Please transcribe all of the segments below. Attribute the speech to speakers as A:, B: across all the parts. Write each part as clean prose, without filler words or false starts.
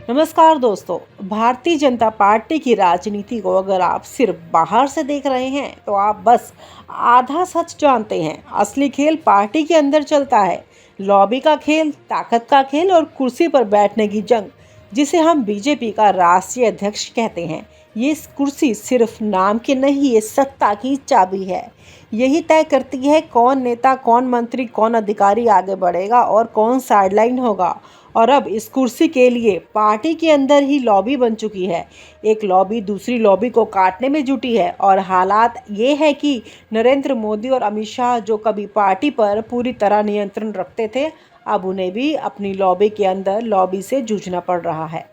A: नमस्कार दोस्तों। भारतीय जनता पार्टी की राजनीति को अगर आप सिर्फ बाहर से देख रहे हैं तो आप बस आधा सच जानते हैं। असली खेल पार्टी के अंदर चलता है। लॉबी का खेल, ताकत का खेल और कुर्सी पर बैठने की जंग, जिसे हम बीजेपी का राष्ट्रीय अध्यक्ष कहते हैं। ये कुर्सी सिर्फ नाम की नहीं, ये सत्ता की चाबी है। यही तय करती है कौन नेता, कौन मंत्री, कौन अधिकारी आगे बढ़ेगा और कौन साइडलाइन होगा। और अब इस कुर्सी के लिए पार्टी के अंदर ही लॉबी बन चुकी है। एक लॉबी दूसरी लॉबी को काटने में जुटी है और हालात ये है कि नरेंद्र मोदी और अमित शाह, जो कभी पार्टी पर पूरी तरह नियंत्रण रखते थे, अब उन्हें भी अपनी लॉबी के अंदर लॉबी से जूझना पड़ रहा है।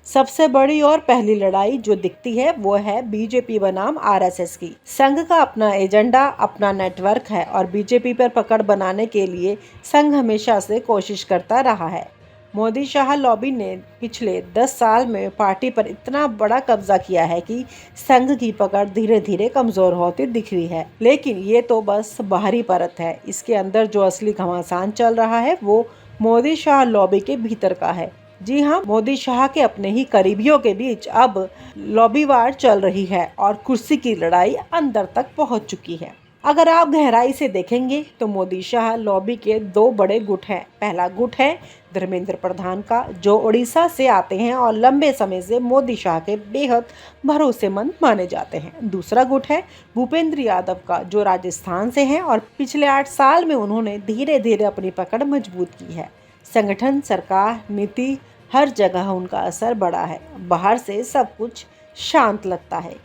A: सबसे बड़ी और पहली लड़ाई जो दिखती है वो है बीजेपी बनाम आरएसएस की। संघ का अपना एजेंडा, अपना नेटवर्क है और बीजेपी पर पकड़ बनाने के लिए संघ हमेशा से कोशिश करता रहा है। मोदी शाह लॉबी ने पिछले 10 साल में पार्टी पर इतना बड़ा कब्जा किया है कि संघ की पकड़ धीरे धीरे कमजोर होती दिख रही है। लेकिन ये तो बस बाहरी परत है। इसके अंदर जो असली घमासान चल रहा है वो मोदी शाह लॉबी के भीतर का है। जी हाँ, मोदी शाह के अपने ही करीबियों के बीच अब लॉबी वार चल रही है और कुर्सी की लड़ाई अंदर तक पहुंच चुकी है। अगर आप गहराई से देखेंगे तो मोदी शाह लॉबी के दो बड़े गुट हैं। पहला गुट है धर्मेंद्र प्रधान का, जो उड़ीसा से आते हैं और लंबे समय से मोदी शाह के बेहद भरोसेमंद माने जाते हैं। दूसरा गुट है भूपेंद्र यादव का, जो राजस्थान से हैं और पिछले 8 साल में उन्होंने धीरे धीरे अपनी पकड़ मजबूत की है। संगठन, सरकार, नीति, हर जगह उनका असर बड़ा है। बाहर से सब कुछ शांत लगता है।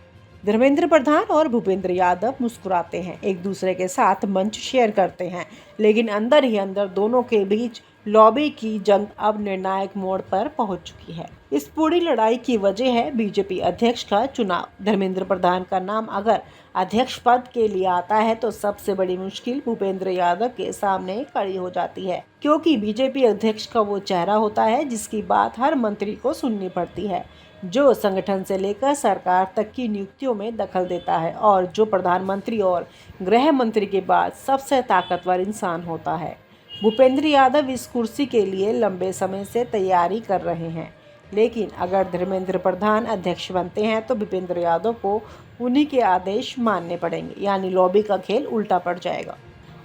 A: धर्मेंद्र प्रधान और भूपेंद्र यादव मुस्कुराते हैं, एक दूसरे के साथ मंच शेयर करते हैं, लेकिन अंदर ही अंदर दोनों के बीच लॉबी की जंग अब निर्णायक मोड़ पर पहुंच चुकी है। इस पूरी लड़ाई की वजह है बीजेपी अध्यक्ष का चुनाव। धर्मेंद्र प्रधान का नाम अगर अध्यक्ष पद के लिए आता है तो सबसे बड़ी मुश्किल भूपेंद्र यादव के सामने खड़ी हो जाती है, क्योंकि बीजेपी अध्यक्ष का वो चेहरा होता है जिसकी बात हर मंत्री को सुननी पड़ती है, जो संगठन से लेकर सरकार तक की नियुक्तियों में दखल देता है और जो प्रधानमंत्री और गृह मंत्री के बाद सबसे ताकतवर इंसान होता है। भूपेंद्र यादव इस कुर्सी के लिए लंबे समय से तैयारी कर रहे हैं, लेकिन अगर धर्मेंद्र प्रधान अध्यक्ष बनते हैं तो भूपेंद्र यादव को उन्हीं के आदेश मानने पड़ेंगे, यानी लॉबी का खेल उल्टा पड़ जाएगा।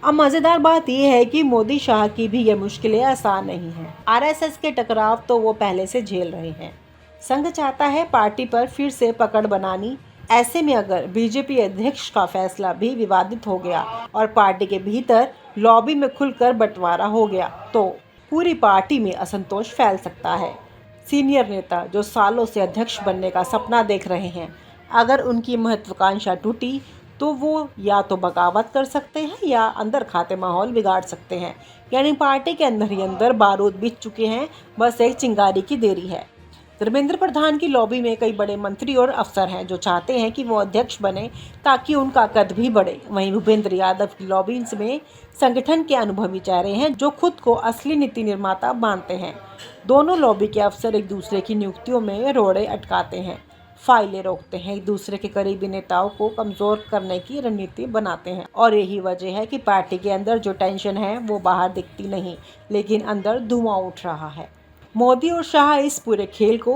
A: अब मज़ेदार बात यह है कि मोदी शाह की भी ये मुश्किलें आसान नहीं हैं। आरएसएस के टकराव तो वो पहले से झेल रहे हैं। संघ चाहता है पार्टी पर फिर से पकड़ बनानी। ऐसे में अगर बीजेपी अध्यक्ष का फैसला भी विवादित हो गया और पार्टी के भीतर लॉबी में खुलकर बंटवारा हो गया तो पूरी पार्टी में असंतोष फैल सकता है। सीनियर नेता जो सालों से अध्यक्ष बनने का सपना देख रहे हैं, अगर उनकी महत्वाकांक्षा टूटी तो वो या तो बगावत कर सकते हैं या अंदर खाते माहौल बिगाड़ सकते हैं। यानी पार्टी के अंदर ही अंदर बारूद बिछ चुके हैं, बस एक चिंगारी की देरी है। धर्मेंद्र प्रधान की लॉबी में कई बड़े मंत्री और अफसर हैं जो चाहते हैं कि वो अध्यक्ष बने ताकि उनका कद भी बढ़े। वहीं भूपेंद्र यादव की लॉबी में संगठन के अनुभवी चेहरे हैं जो खुद को असली नीति निर्माता मानते हैं। दोनों लॉबी के अफसर एक दूसरे की नियुक्तियों में रोड़े अटकाते हैं, फाइलें रोकते हैं, एक दूसरे के करीबी नेताओं को कमजोर करने की रणनीति बनाते हैं। और यही वजह है कि पार्टी के अंदर जो टेंशन है वो बाहर दिखती नहीं, लेकिन अंदर धुआं उठ रहा है। मोदी और शाह इस पूरे खेल को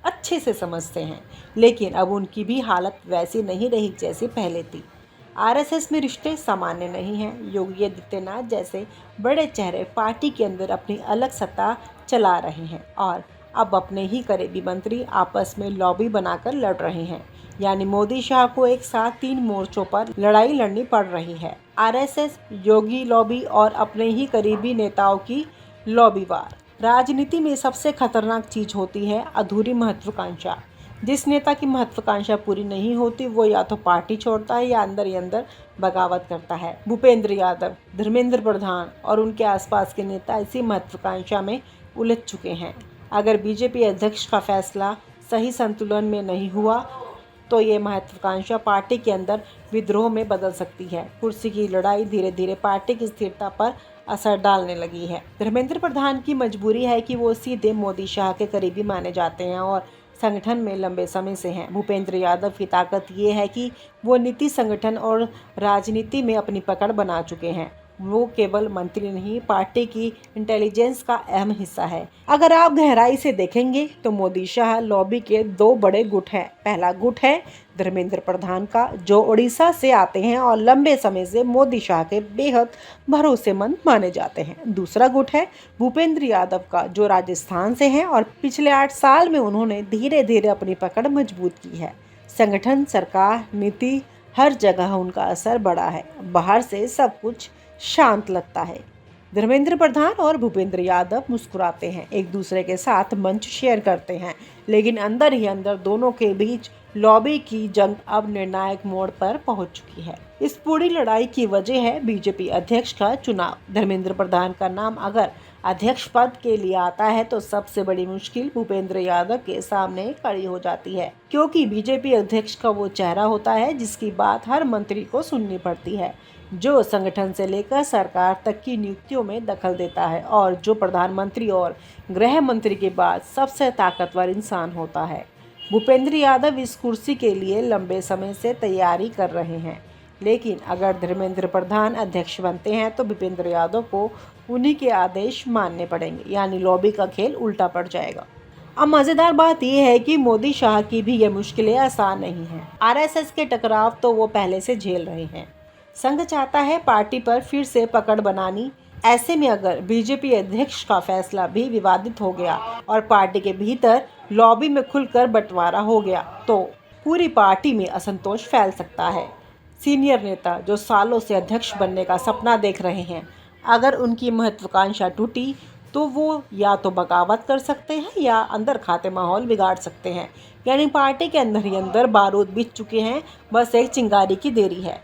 A: अच्छे से समझते हैं, लेकिन अब उनकी भी हालत वैसी नहीं रही जैसी पहले थी। आरएसएस में रिश्ते सामान्य नहीं हैं। योगी आदित्यनाथ जैसे बड़े चेहरे पार्टी के अंदर अपनी अलग सत्ता चला रहे हैं और अब अपने ही करीबी मंत्री आपस में लॉबी बनाकर लड़ रहे हैं। यानी मोदी शाह को एक साथ 3 मोर्चों पर लड़ाई लड़नी पड़ रही है। आरएसएस, योगी लॉबी और अपने ही करीबी नेताओं की लॉबी वार। राजनीति में सबसे खतरनाक चीज होती है अधूरी महत्वाकांक्षा। जिस नेता की महत्वाकांक्षा पूरी नहीं होती वो या तो पार्टी छोड़ता है या अंदर ही अंदर बगावत करता है। भूपेंद्र यादव, धर्मेंद्र प्रधान और उनके आसपास के नेता इसी महत्वाकांक्षा में उलझ चुके हैं। अगर बीजेपी अध्यक्ष का फैसला सही संतुलन में नहीं हुआ तो ये महत्वाकांक्षा पार्टी के अंदर विद्रोह में बदल सकती है। कुर्सी की लड़ाई धीरे धीरे पार्टी की स्थिरता पर असर डालने लगी है। धर्मेंद्र प्रधान की मजबूरी है कि वो सीधे मोदी शाह के करीबी माने जाते हैं और संगठन में लंबे समय से हैं। भूपेंद्र यादव की ताकत ये है कि वो नीति, संगठन और राजनीति में अपनी पकड़ बना चुके हैं। वो केवल मंत्री नहीं, पार्टी की इंटेलिजेंस का अहम हिस्सा है। अगर आप गहराई से देखेंगे तो मोदी शाह लॉबी के दो बड़े गुट हैं। पहला गुट है धर्मेंद्र प्रधान का, जो उड़ीसा से आते हैं और लंबे समय से मोदी शाह के बेहद भरोसेमंद माने जाते हैं। दूसरा गुट है भूपेंद्र यादव का, जो राजस्थान से हैं और पिछले 8 साल में उन्होंने धीरे धीरे अपनी पकड़ मजबूत की है। संगठन, सरकार, नीति, हर जगह उनका असर बड़ा है। बाहर से सब कुछ शांत लगता है। धर्मेंद्र प्रधान और भूपेंद्र यादव मुस्कुराते हैं, एक दूसरे के साथ मंच शेयर करते हैं, लेकिन अंदर ही अंदर दोनों के बीच लॉबी की जंग अब निर्णायक मोड़ पर पहुंच चुकी है। इस पूरी लड़ाई की वजह है बीजेपी अध्यक्ष का चुनाव। धर्मेंद्र प्रधान का नाम अगर अध्यक्ष पद के लिए आता है तो सबसे बड़ी मुश्किल भूपेंद्र यादव के सामने खड़ी हो जाती है, क्योंकि बीजेपी अध्यक्ष का वो चेहरा होता है जिसकी बात हर मंत्री को सुननी पड़ती है, जो संगठन से लेकर सरकार तक की नियुक्तियों में दखल देता है और जो प्रधानमंत्री और गृह मंत्री के बाद सबसे ताकतवर इंसान होता है। भूपेंद्र यादव इस कुर्सी के लिए लंबे समय से तैयारी कर रहे हैं, लेकिन अगर धर्मेंद्र प्रधान अध्यक्ष बनते हैं तो भूपेंद्र यादव को उन्हीं के आदेश मानने पड़ेंगे, यानी लॉबी का खेल उल्टा पड़ जाएगा। अब मजेदार बात यह है कि मोदी शाह की भी ये मुश्किलें आसान नहीं हैं। आरएसएस के टकराव तो वो पहले से झेल रहे हैं। संघ चाहता है पार्टी पर फिर से पकड़ बनानी। ऐसे में अगर बीजेपी अध्यक्ष का फैसला भी विवादित हो गया और पार्टी के भीतर लॉबी में खुलकर बंटवारा हो गया तो पूरी पार्टी में असंतोष फैल सकता है। सीनियर नेता जो सालों से अध्यक्ष बनने का सपना देख रहे हैं, अगर उनकी महत्वाकांक्षा टूटी तो वो या तो बगावत कर सकते हैं या अंदर खाते माहौल बिगाड़ सकते हैं। यानी पार्टी के अंदर ही अंदर बारूद बिछ चुके हैं, बस एक चिंगारी की देरी है।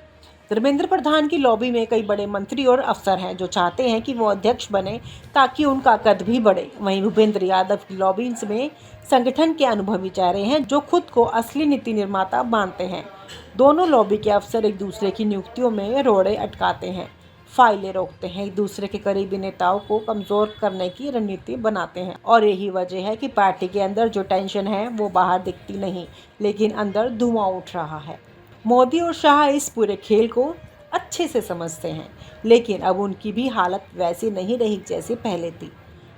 A: धर्मेंद्र प्रधान की लॉबी में कई बड़े मंत्री और अफसर हैं जो चाहते हैं कि वो अध्यक्ष बने ताकि उनका कद भी बढ़े। वहीं भूपेंद्र यादव की लॉबी में संगठन के अनुभवी चेहरे हैं जो खुद को असली नीति निर्माता मानते हैं। दोनों लॉबी के अफसर एक दूसरे की नियुक्तियों में रोड़े अटकाते हैं, फाइलें रोकते हैं, एक दूसरे के करीबी नेताओं को कमजोर करने की रणनीति बनाते हैं। और यही वजह है कि पार्टी के अंदर जो टेंशन है वो बाहर दिखती नहीं, लेकिन अंदर धुआं उठ रहा है। मोदी और शाह इस पूरे खेल को अच्छे से समझते हैं, लेकिन अब उनकी भी हालत वैसी नहीं रही जैसी पहले थी।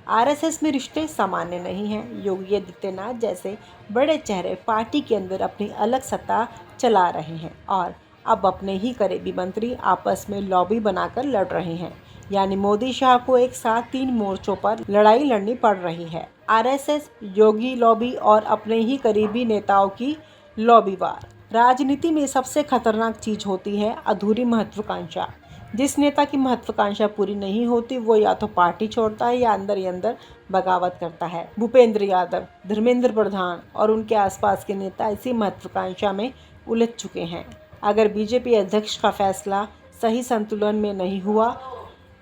A: आरएसएस में रिश्ते सामान्य नहीं हैं। योगी आदित्यनाथ जैसे बड़े चेहरे पार्टी के अंदर अपनी अलग सत्ता चला रहे हैं और अब अपने ही करीबी मंत्री आपस में लॉबी बनाकर लड़ रहे हैं। यानी मोदी शाह को एक साथ 3 मोर्चों पर लड़ाई लड़नी पड़ रही है। आरएसएस, योगी लॉबी और अपने ही करीबी नेताओं की लॉबी वार। राजनीति में सबसे खतरनाक चीज होती है अधूरी महत्वाकांक्षा। जिस नेता की महत्वाकांक्षा पूरी नहीं होती वो या तो पार्टी छोड़ता है या अंदर ही अंदर बगावत करता है। भूपेंद्र यादव, धर्मेंद्र प्रधान और उनके आसपास के नेता इसी महत्वाकांक्षा में उलझ चुके हैं। अगर बीजेपी अध्यक्ष का फैसला सही संतुलन में नहीं हुआ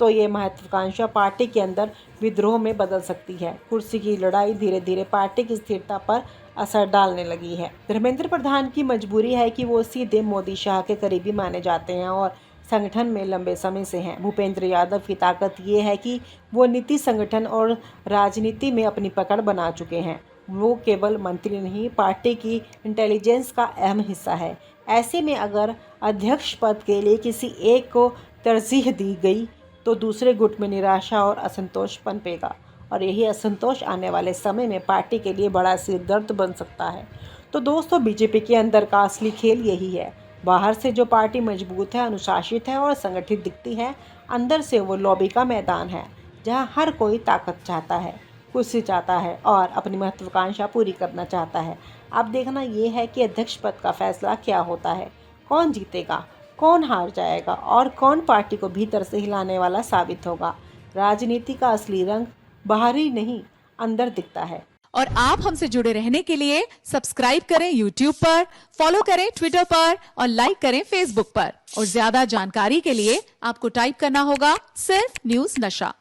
A: तो ये महत्वाकांक्षा पार्टी के अंदर विद्रोह में बदल सकती है। कुर्सी की लड़ाई धीरे धीरे पार्टी की स्थिरता पर असर डालने लगी है। धर्मेंद्र प्रधान की मजबूरी है कि वो सीधे मोदी शाह के करीबी माने जाते हैं और संगठन में लंबे समय से हैं। भूपेंद्र यादव की ताकत ये है कि वो नीति, संगठन और राजनीति में अपनी पकड़ बना चुके हैं। वो केवल मंत्री नहीं, पार्टी की इंटेलिजेंस का अहम हिस्सा है। ऐसे में अगर अध्यक्ष पद के लिए किसी एक को तरजीह दी गई तो दूसरे गुट में निराशा और असंतोष पनपेगा और यही असंतोष आने वाले समय में पार्टी के लिए बड़ा सिरदर्द बन सकता है। तो दोस्तों, बीजेपी के अंदर का असली खेल यही है। बाहर से जो पार्टी मजबूत है, अनुशासित है और संगठित दिखती है, अंदर से वो लॉबी का मैदान है जहां हर कोई ताकत चाहता है, कुर्सी चाहता है और अपनी महत्वाकांक्षा पूरी करना चाहता है। अब देखना ये है कि अध्यक्ष पद का फैसला क्या होता है, कौन जीतेगा, कौन हार जाएगा और कौन पार्टी को भीतर से हिलाने वाला साबित होगा। राजनीति का असली रंग बाहरी नहीं, अंदर दिखता है।
B: और आप हमसे जुड़े रहने के लिए सब्सक्राइब करें YouTube पर, फॉलो करें Twitter पर और लाइक करें Facebook पर। और ज्यादा जानकारी के लिए आपको टाइप करना होगा सिर्फ न्यूज़ नशा।